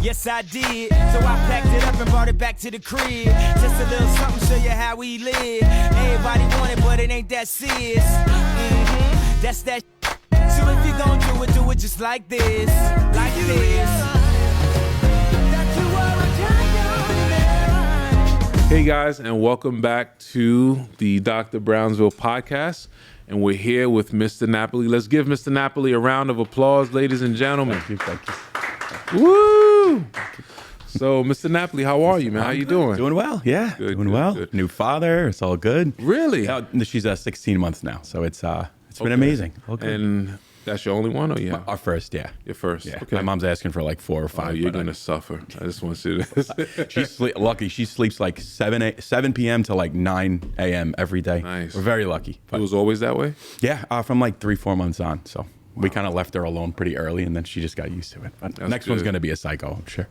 Yes, I did. So I packed it up and brought it back to the crib. Just a little something, show you how we live. Everybody want it, but it ain't that serious. That's that. So if you gon' do it just like this. Like this. Hey guys, and welcome back to the Dr. Brownsville Podcast. And we're here with Mr. Napoli. Let's give Mr. Napoli a round of applause, ladies and gentlemen. Thank you. Woo! So, Mr. Napoli, how are you, man? How you doing? Doing well, yeah. Good, doing good, well. good. New father, it's all good. Really? She's 16 months now, so it's been amazing. All good. And that's your only one, or yeah? Our first, yeah. Your first? Yeah. Okay. My mom's asking for like 4 or 5. Oh, you're going to suffer. I just want to say this. She's lucky. She sleeps like 7 p.m. to like 9 a.m. every day. Nice. We're very lucky. It was always that way? Yeah, from like 3-4 months on, so. We kind of left her alone pretty early, and then she just got used to it. But next one's going to be a psycho, I'm sure.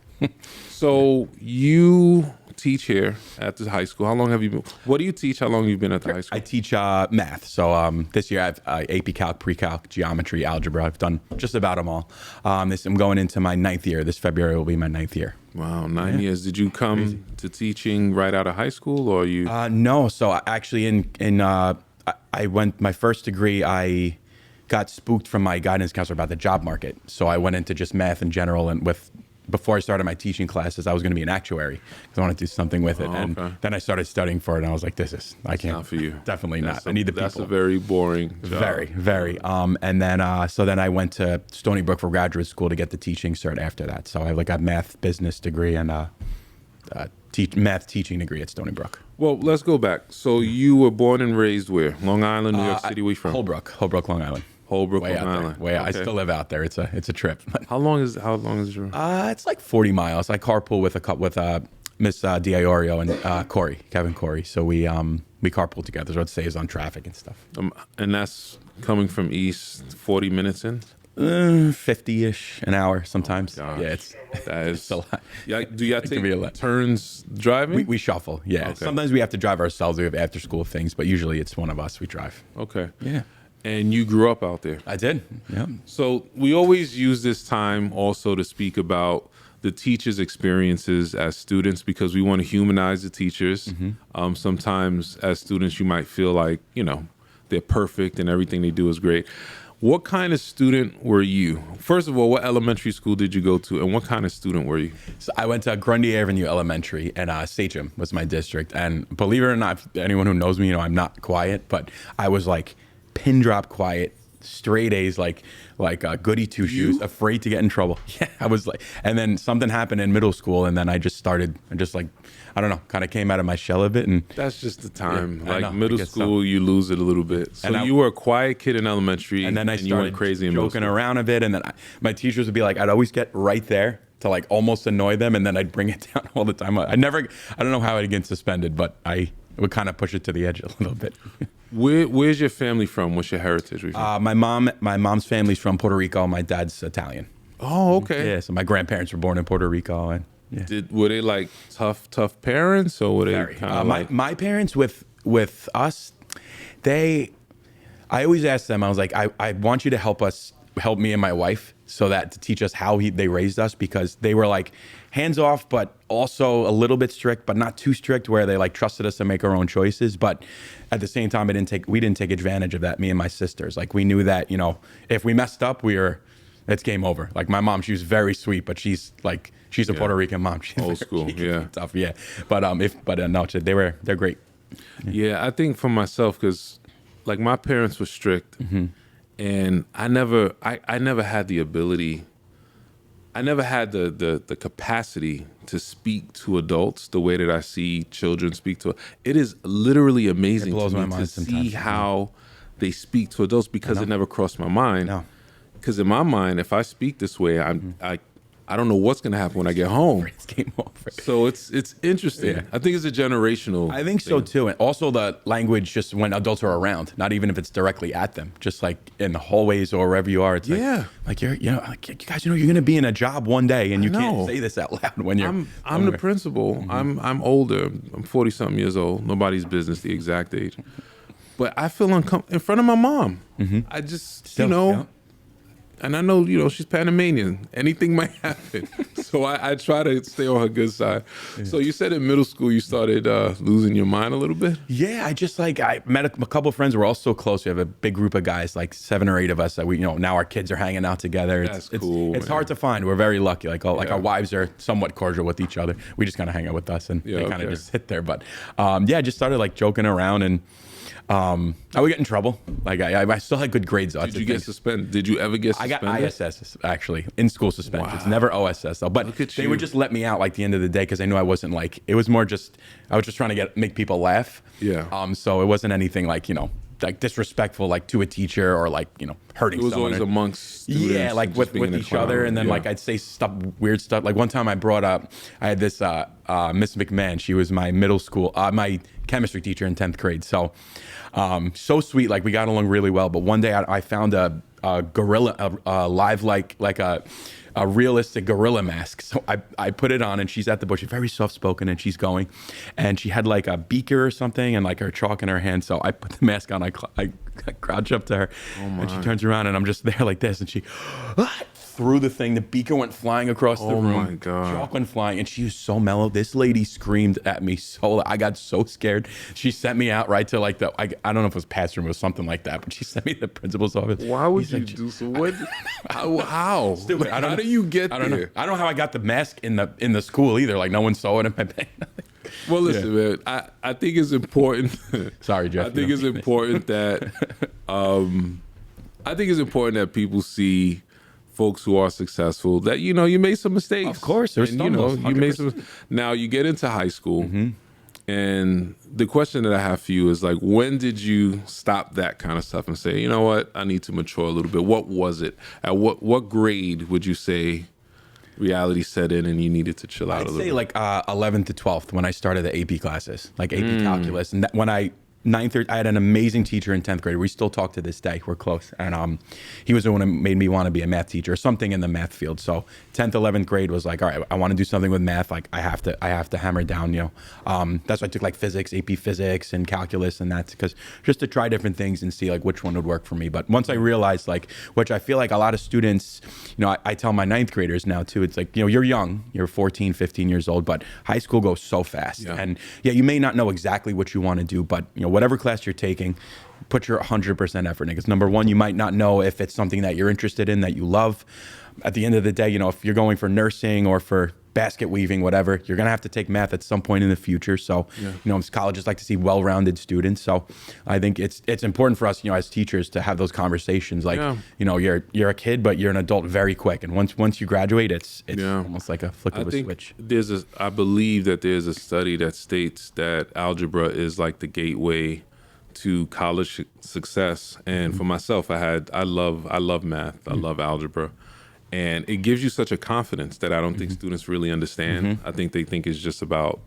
So you teach here at the high school. How long have you been? What do you teach? How long have you been at the high school? I teach math. So this year I have AP Calc, Pre-Calc, Geometry, Algebra. I've done just about them all. I'm going into my 9th year. This February will be my 9th year. Wow, 9 years. Did you come to teaching right out of high school, or you? No. So actually, I went my first degree. I got spooked from my guidance counselor about the job market. So I went into just math in general, and before I started my teaching classes, I was going to be an actuary because I wanted to do something with it. And then I started studying for it, and I was like, I can't. Not for you. Definitely not. I need the people. That's a very boring job. Very, very. And then I went to Stony Brook for graduate school to get the teaching cert after that. So I have like a math business degree and math teaching degree at Stony Brook. Well, let's go back. So you were born and raised where? Long Island, New York City. Where you from? Holbrook, Long Island. Holbrook, Way Long out Island. there. Way out. Okay. I still live out there. It's a trip. How long is your? It's like 40 miles. I carpool with Miss D'Iorio and Kevin Corey. So we carpool together. So it saves on traffic and stuff. And that's coming from East, 40 minutes in. 50-ish an hour sometimes. Oh, gosh. Yeah, that is it's a lot. Yeah, do you have to can be a take lot. turns driving? We shuffle. Yeah. Okay. Sometimes we have to drive ourselves. We have after school things, but usually it's one of us. We drive. Okay. Yeah. And you grew up out there. I did. Yeah. So we always use this time also to speak about the teachers' experiences as students because we want to humanize the teachers. Mm-hmm. Sometimes as students, you might feel like, they're perfect and everything they do is great. What kind of student were you? First of all, what elementary school did you go to, and what kind of student were you? So I went to Grundy Avenue Elementary, and Sachem was my district. And believe it or not, anyone who knows me, I'm not quiet, but I was like pin drop quiet, straight A's, like goody two shoes, afraid to get in trouble. Yeah, I was like, and then something happened in middle school, and then I just I don't know, kind of came out of my shell a bit. And that's just the time. Yeah, like middle school, you lose it a little bit. So you were a quiet kid in elementary, and then I you started went crazy in joking around a bit, and then my teachers would be like, I'd always get right there to like almost annoy them, and then I'd bring it down all the time. I don't know how I'd get suspended, but I would kind of push it to the edge a little bit. Where's your family from? What's your heritage? My mom's family's from Puerto Rico. My dad's Italian. Oh, okay. Yeah, so my grandparents were born in Puerto Rico, and yeah. Were they like tough parents, or were they kind of my parents with us? I always asked them. I was like, I want you to help me and my wife, so that to teach us how they raised us, because they were like hands off, but also a little bit strict, but not too strict, where they like trusted us to make our own choices. But at the same time, we didn't take advantage of that. Me and my sisters, like we knew that if we messed up, it's game over. Like my mom, she was very sweet, but she's a Puerto Rican mom. She's old school, yeah, tough, yeah. But no, they're great. Yeah, I think for myself, because like my parents were strict, and I never had the ability. I never had the capacity to speak to adults the way that I see children speak to. It is literally amazing to me to see how they speak to adults, because it never crossed my mind. No. Because in my mind, if I speak this way, I don't know what's going to happen when I get home. It's game over. So it's interesting. Yeah. I think it's a generational I think thing. so too. And also the language, just when adults are around, not even if it's directly at them, just like in the hallways or wherever you are. It's like you're, you guys, you're going to be in a job one day, and you can't say this out loud when you're. I'm the principal. I'm older. I'm 40-something years old. Nobody's business the exact age. But I feel uncomfortable in front of my mom. I just, And I know, she's Panamanian. Anything might happen. So I try to stay on her good side. Yeah. So you said in middle school you started losing your mind a little bit? Yeah, I met a couple of friends who were all so close. We have a big group of guys, like 7 or 8 of us that we, now our kids are hanging out together. That's cool. It's hard to find. We're very lucky. Our wives are somewhat cordial with each other. We just kind of hang out with us and they kind of just sit there. But I just started like joking around and I would get in trouble. Like I still had good grades. Did you get suspended? Did you ever get suspended? I got ISS actually, in school suspensions. Wow. Never OSS though. But they would just let me out like the end of the day because they knew I wasn't like, it was more just, I was just trying to make people laugh. Yeah. So it wasn't anything like, like disrespectful like to a teacher or like, hurting someone. It was always amongst students. Yeah, like with each other. And then like I'd say weird stuff. Like one time I had this Miss McMahon. She was my middle school, my chemistry teacher in 10th grade. So sweet. Like we got along really well. But one day I found a gorilla, live like a realistic gorilla mask. So I put it on and she's at the bush. She's very soft spoken and she's going. And she had like a beaker or something and like her chalk in her hand. So I put the mask on. I crouch up to her and she turns around and I'm just there like this. And she threw the thing. The beaker went flying across the room. Oh my God. Chalk went flying and she was so mellow. This lady screamed at me so I got so scared. She sent me out right to like I don't know if it was past room or something like that, but she sent me to the principal's office. Why would you do so? What? How? Stupid. How do you get there? I don't know. I don't know how I got the mask in the school either. Like no one saw it in my bag. Well, listen, man. I think it's important. Sorry, Jeff. I think it's important that people see folks who are successful that you made some mistakes. Of course, there's you made some. Now you get into high school, and the question that I have for you is like, when did you stop that kind of stuff and say, you know what, I need to mature a little bit? What was it? At what grade would you say reality set in and you needed to chill out a little bit? I'd say like 11th to 12th when I started the AP classes, like AP calculus, and when I 9th, I had an amazing teacher in 10th grade. We still talk to this day. We're close. And he was the one who made me want to be a math teacher or something in the math field. So 10th, 11th grade was like, all right, I want to do something with math. Like I have to hammer down, that's why I took like physics, AP physics and calculus and that, because just to try different things and see like which one would work for me. But once I realized like, which I feel like a lot of students, I tell my 9th graders now too, it's like, you're young, you're 14, 15 years old, but high school goes so fast. Yeah. And you may not know exactly what you want to do, but whatever class you're taking, put your 100% effort in it. Because number one, you might not know if it's something that you're interested in, that you love. At the end of the day, if you're going for nursing or for basket weaving, whatever, you're going to have to take math at some point in the future. So, colleges like to see well-rounded students. So I think it's important for us, as teachers to have those conversations. Like, you're a kid, but you're an adult very quick. And once you graduate, it's almost like a flick of a switch. I believe that there's a study that states that algebra is like the gateway to college success. And for myself, I love math. I love algebra. And it gives you such a confidence that I don't think students really understand. I think they think it's just about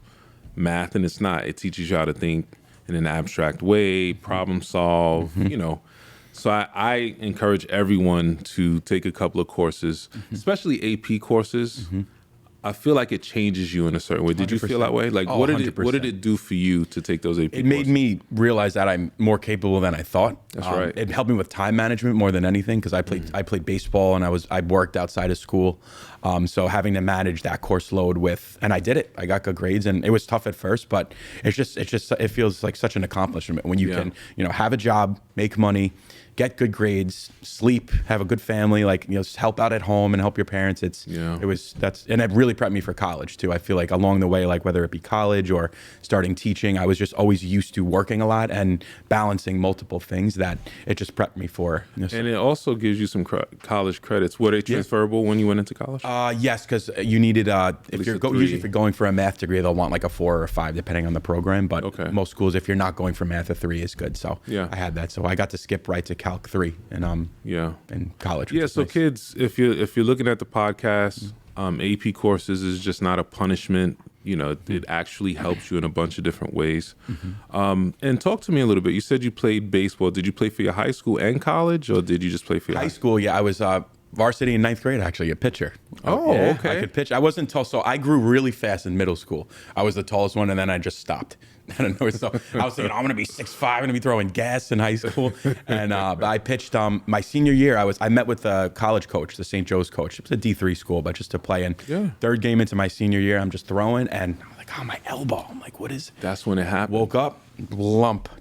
math, and it's not. It teaches you how to think in an abstract way, problem solve, So I encourage everyone to take a couple of courses, especially AP courses. I feel like it changes you in a certain way. Did 100%. You feel that way? Like, what did it do for you to take those AP courses? It made me realize that I'm more capable than I thought. That's right. It helped me with time management more than anything because I played baseball and I worked outside of school. So having to manage that course load and I did it. I got good grades and it was tough at first, but it feels like such an accomplishment when you can, have a job, make money, get good grades, sleep, have a good family, like, just help out at home and help your parents. And it really prepped me for college too. I feel like along the way, like whether it be college or starting teaching, I was just always used to working a lot and balancing multiple things that it just prepped me for. And it also gives you some college credits. Were they transferable when you went into college? Yes, because you needed, usually if you're going for a math degree, they'll want like a 4 or a 5 depending on the program. But most schools, if you're not going for math, a 3 is good. So I had that. So I got to skip right to Calc 3 in college. Yeah, so nice. Kids, if you're looking at the podcast, AP courses is just not a punishment. It actually helps you in a bunch of different ways. And talk to me a little bit. You said you played baseball. Did you play for your high school and college, or did you just play for your high school? Yeah, I was varsity in 9th grade, actually, a pitcher. Oh, Yeah, okay. I could pitch. I wasn't tall, so I grew really fast in middle school. I was the tallest one, and then I just stopped. I don't know. So I was thinking, I'm gonna be 6'5", I'm gonna be throwing gas in high school. And but I pitched my senior year. I met with the college coach, the St. Joe's coach. It was a D3 school, but just to play. And third game into my senior year, I'm just throwing, and I'm like, oh, my elbow. I'm like, what is? That's when it happened. Woke up,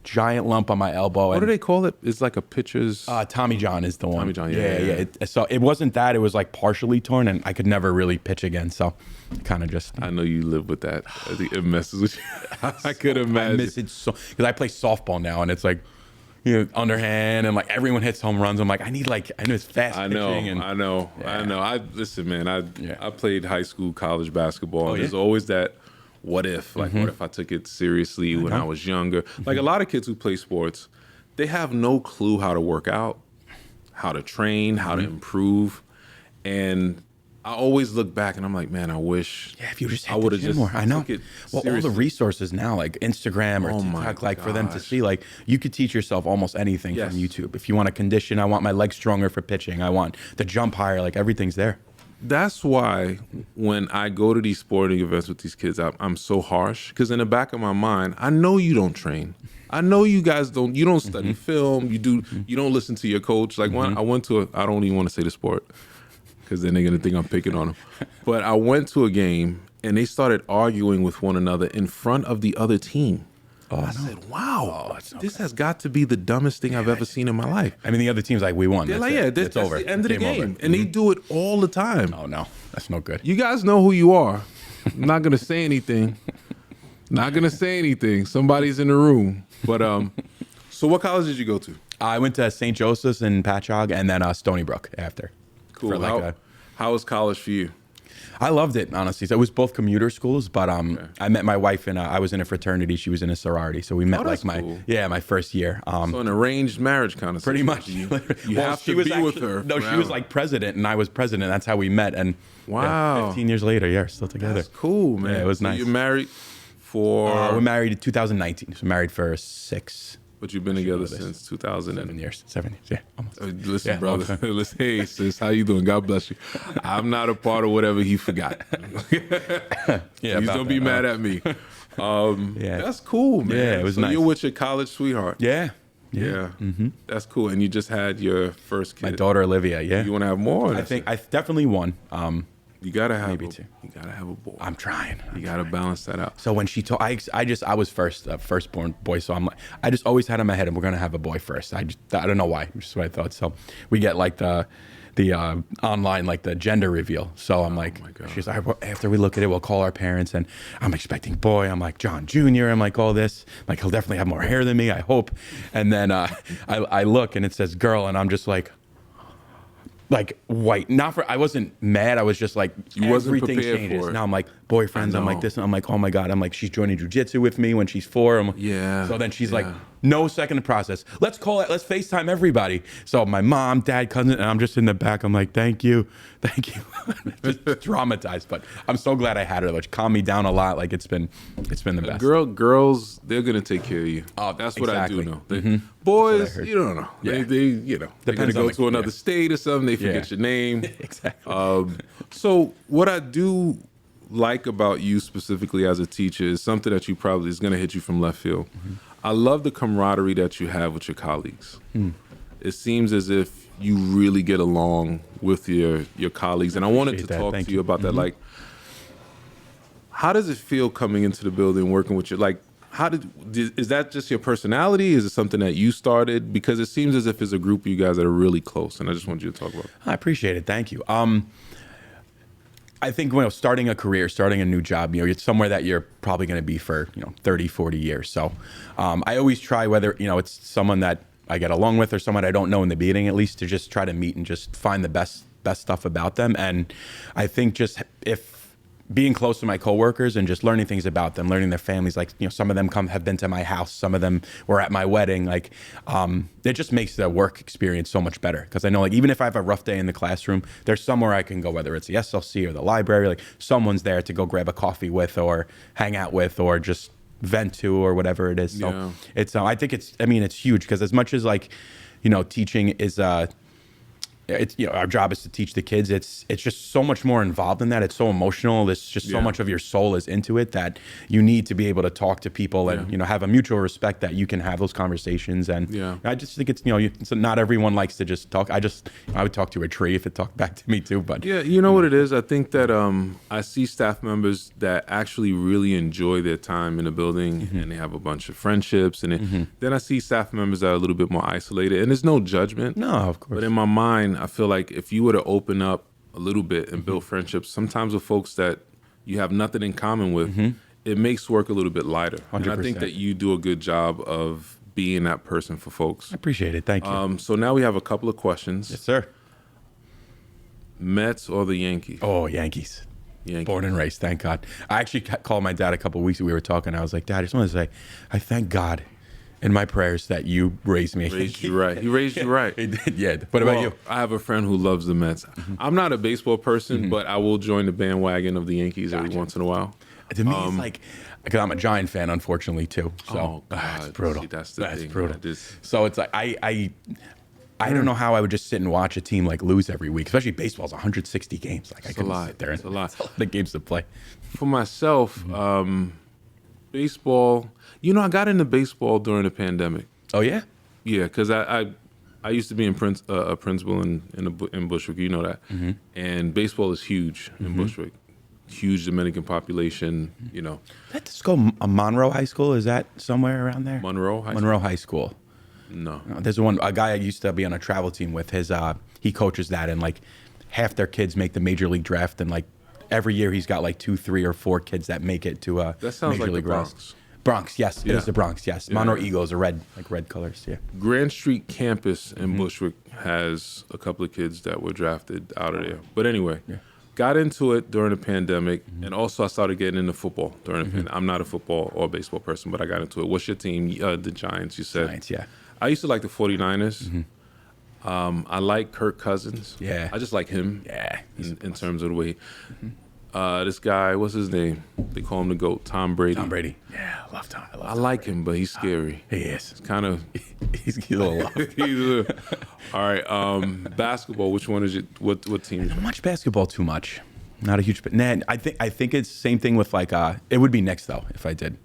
giant lump on my elbow. What do they call it? It's like a pitcher's. Tommy John is the one. Tommy John, yeah. So it wasn't that. It was like partially torn, and I could never really pitch again. So kind of just. I know you live with that. I think it messes with you. I could imagine. I miss it so because I play softball now, and it's like, underhand, and like everyone hits home runs. I'm like, I know it's fast. I know. pitching and, I know. Listen, man. I played high school, college basketball. And there's always that. What if? Like, what if I took it seriously when I was younger? Like, a lot of kids who play sports, they have no clue how to work out, how to train, how to improve. And I always look back and I'm like, man, I wish if you just I would have just more. I know. took it Well, all the seriously. resources now, like Instagram or TikTok, like for them to see, like you could teach yourself almost anything from YouTube. If you want to condition, I want my legs stronger for pitching. I want to jump higher. Like everything's there. That's why when I go to these sporting events with these kids, I'm so harsh because in the back of my mind, I know you don't train. I know you guys don't. You don't study film. You don't listen to your coach. Like when I went to I don't even want to say the sport because then they're gonna think I'm picking on them. But I went to a game and they started arguing with one another in front of the other team. I said, wow, this has got to be the dumbest thing I've ever seen in my life. I mean, the other team's like, we won. They're That's like, it. that's It's over. the end of the Game game. over. And they do it all the time. Oh, no. That's no good. You guys know who you are. I'm not going to say anything. Not going to say anything. Somebody's in the room. But so what college did you go to? I went to St. Joseph's in Patchogue and then Stony Brook after. Cool. For like how was college for you? I loved it, honestly. So it was both commuter schools, but I met my wife and I was in a fraternity. She was in a sorority. So we met that's like cool. my first year. So an arranged marriage kind of Pretty situation. much. You have to be with her. No, she was like president and I was president. That's how we met. And wow. 15 years later, we're still together. That's cool, man. Yeah, it was nice. You're married for... we're married in 2019. So married for 6 But you've been together since 2000. 7 years. 7 years, yeah. Almost. Listen, Yeah, brother. Listen, hey, sis, how you doing? God bless you. I'm not a part of whatever he forgot. Please don't be mad at me. That's cool, man. Yeah, it was so nice. You're with your college sweetheart. Yeah. Yeah. That's cool. And you just had your first kid. My daughter, Olivia, yeah. You want to have more? I think I definitely won. You gotta have maybe a, two. You gotta have a boy. I'm trying. You gotta balance that out. So when she told, I was firstborn boy, so I'm like, I just always had in my head, and we're gonna have a boy first. I don't know why, which is what I thought. So we get like the online like the gender reveal. So I'm like, she's like, after we look at it, we'll call our parents, and I'm expecting boy. I'm like John Jr. I'm like all this. I'm like he'll definitely have more hair than me, I hope. And then I look and it says girl, and I'm just like white. I wasn't mad. I was just like, you wasn't everything prepared changes. for it. Now I'm like boyfriends. I'm like this. And I'm like, oh my God. I'm like, she's joining jujitsu with me when she's 4. I'm like, Yeah. So then she's like, no second process. Let's call it. Let's FaceTime everybody. So my mom, dad, cousin, and I'm just in the back. I'm like, thank you. Just traumatized, but I'm so glad I had her. Like, calmed me down a lot. Like it's been the best. Girls, they're gonna take care of you. That's what exactly. I do know. Boys, heard. you don't know. Yeah. They're gonna Depends go on to another state or something. They forget your name. Exactly. So what I do like about you specifically as a teacher is something that you probably is gonna hit you from left field. I love the camaraderie that you have with your colleagues. It seems as if you really get along with your colleagues, and I wanted to talk to you about that. Like, how does it feel coming into the building, working with you? Like, is that just your personality? Is it something that you started? Because it seems as if it's a group of you guys that are really close, and I just want you to talk about it. I appreciate it. Thank you. I think starting a career, starting a new job, it's somewhere that you're probably going to be for 30, 40 years. So I always try, whether it's someone that I get along with or someone I don't know in the beginning, at least to just try to meet and just find the best stuff about them. And I think just if being close to my coworkers and just learning things about them, learning their families, like some of them have been to my house, some of them were at my wedding, like it just makes the work experience so much better. Because I know, like, even if I have a rough day in the classroom, there's somewhere I can go, whether it's the SLC or the library, like someone's there to go grab a coffee with or hang out with or just vent to or whatever it is. So it's I think it's huge, because as much as like teaching is it's, our job is to teach the kids. It's just so much more involved in that. It's so emotional. There's just so much of your soul is into it that you need to be able to talk to people and have a mutual respect that you can have those conversations. And I just think it's not everyone likes to just talk. I would talk to a tree if it talked back to me too. But you know what it is. I think that I see staff members that actually really enjoy their time in the building and they have a bunch of friendships. And then I see staff members that are a little bit more isolated. And there's no judgment. No, of course. But in my mind, I feel like if you were to open up a little bit and build friendships, sometimes with folks that you have nothing in common with, it makes work a little bit lighter. 100%. And I think that you do a good job of being that person for folks. I appreciate it. Thank you. So now we have a couple of questions. Yes, sir. Mets or the Yankees? Oh, Yankees. Born and raised, thank God. I actually called my dad a couple of weeks ago. We were talking. I was like, Dad, I just want to say, I thank God in my prayers that you raised me. Raised you right. He raised you right. He did, yeah. What about you? I have a friend who loves the Mets. I'm not a baseball person, but I will join the bandwagon of the Yankees every once in a while. To me, it's like, because I'm a Giant fan, unfortunately, too. So it's brutal. See, that's the thing. Brutal. So it's like, I don't know how I would just sit and watch a team like lose every week, especially baseball's 160 games. Like I couldn't sit there and it's a lot. The games to play. For myself, baseball. I got into baseball during the pandemic. Oh yeah. Yeah, because I used to be a principal in Bushwick. You know that. And baseball is huge in Bushwick. Huge Dominican population. Let's go. Monroe High School, is that somewhere around there? Monroe High School. No. There's a guy I used to be on a travel team with. He coaches that, and like half their kids make the major league draft, and like every year he's got like 2, 3, or 4 kids that make it to a that sounds major like league the Bronx. Bronx, yes, it is the Bronx, yes. Yeah. Monroe Eagles are red colors, yeah. Grand Street campus in Bushwick has a couple of kids that were drafted out of there. But anyway, got into it during the pandemic, and also I started getting into football during the pandemic. I'm not a football or baseball person, but I got into it. What's your team? The Giants, you said. Giants, yeah. I used to like the 49ers. I like Kirk Cousins. Yeah. I just like him. Yeah. In terms of the way. This guy, what's his name? They call him the GOAT, Tom Brady. Tom Brady. Yeah, I love Tom. I like him, but he's scary. He is. It's kind of. He's a little low. All right. Basketball. Which one is it? What team? I don't watch basketball too much. Not a huge. I think it's the same thing with like. It would be Knicks though if I did.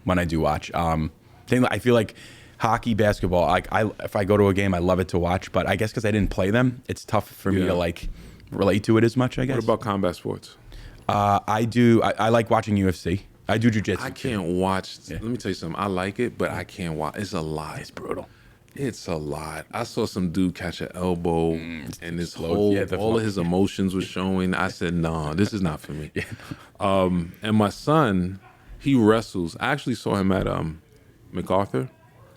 When I do watch. I feel like hockey, basketball. If I go to a game, I love it to watch. But I guess because I didn't play them, it's tough for me to like relate to it as much. I guess. What about combat sports? I do. I like watching UFC. I do jiu-jitsu. I can't watch. Let me tell you something. I like it, but I can't watch. It's a lot. It's brutal. It's a lot. I saw some dude catch an elbow, and his all of his emotions was showing. I said, "No, this is not for me." And my son, he wrestles. I actually saw him at MacArthur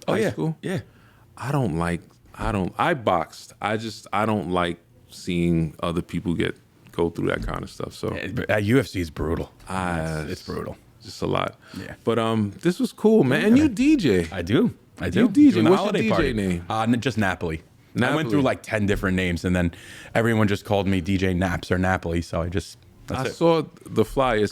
High School. Yeah. I boxed. I don't like seeing other people go through that kind of stuff. So UFC is brutal. It's brutal. Just a lot. Yeah. But this was cool, man. And you DJ. I do. You DJ. What's your DJ name? Just Napoli. I went through like 10 different names, and then everyone just called me DJ Naps or Napoli. So I saw the flyer.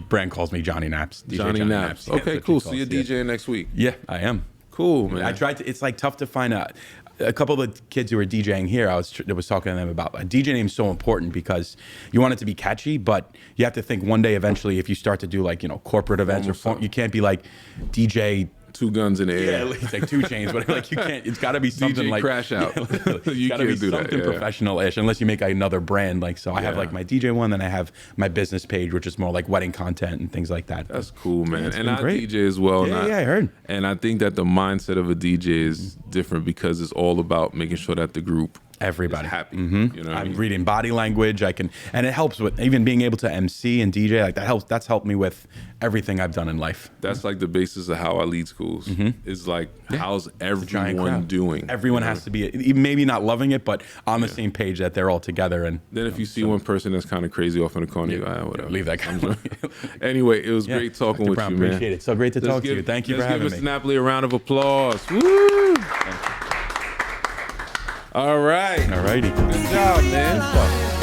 Brand calls me Johnny Naps. DJ Johnny Naps. Okay, cool. So you're DJing next week. Yeah, I am. Cool, man. I tried to. It's like tough to find a couple of the kids who were DJing here. I was talking to them about a DJ name is so important because you want it to be catchy, but you have to think one day eventually if you start to do like corporate events you can't be like DJ. 2 guns in the air. Yeah, it's like 2 Chainz, but like you can't. It's got to be something DJ like Crash Out. You gotta can't be do something that. Professional-ish, unless you make another brand. Like so, I have like my DJ one, then I have my business page, which is more like wedding content and things like that. That's cool, man. Yeah, and I DJ as well. Yeah, I heard. And I think that the mindset of a DJ is different because it's all about making sure that the group. Everybody is happy. I'm reading body language. And it helps with even being able to MC and DJ. Like that helps. That's helped me with everything I've done in life. That's like the basis of how I lead schools. Is like how's everyone doing? Everyone has to be maybe not loving it, but on the same page that they're all together. And then if you see one person that's kind of crazy off in the corner, you go, whatever. Leave that guy. Anyway, it was great talking with Brown, you, man. Appreciate it. So great to talk to you. Thank you for having me. Let's give Mr. Napoli a round of applause. Woo! All right. All righty. Good job, man.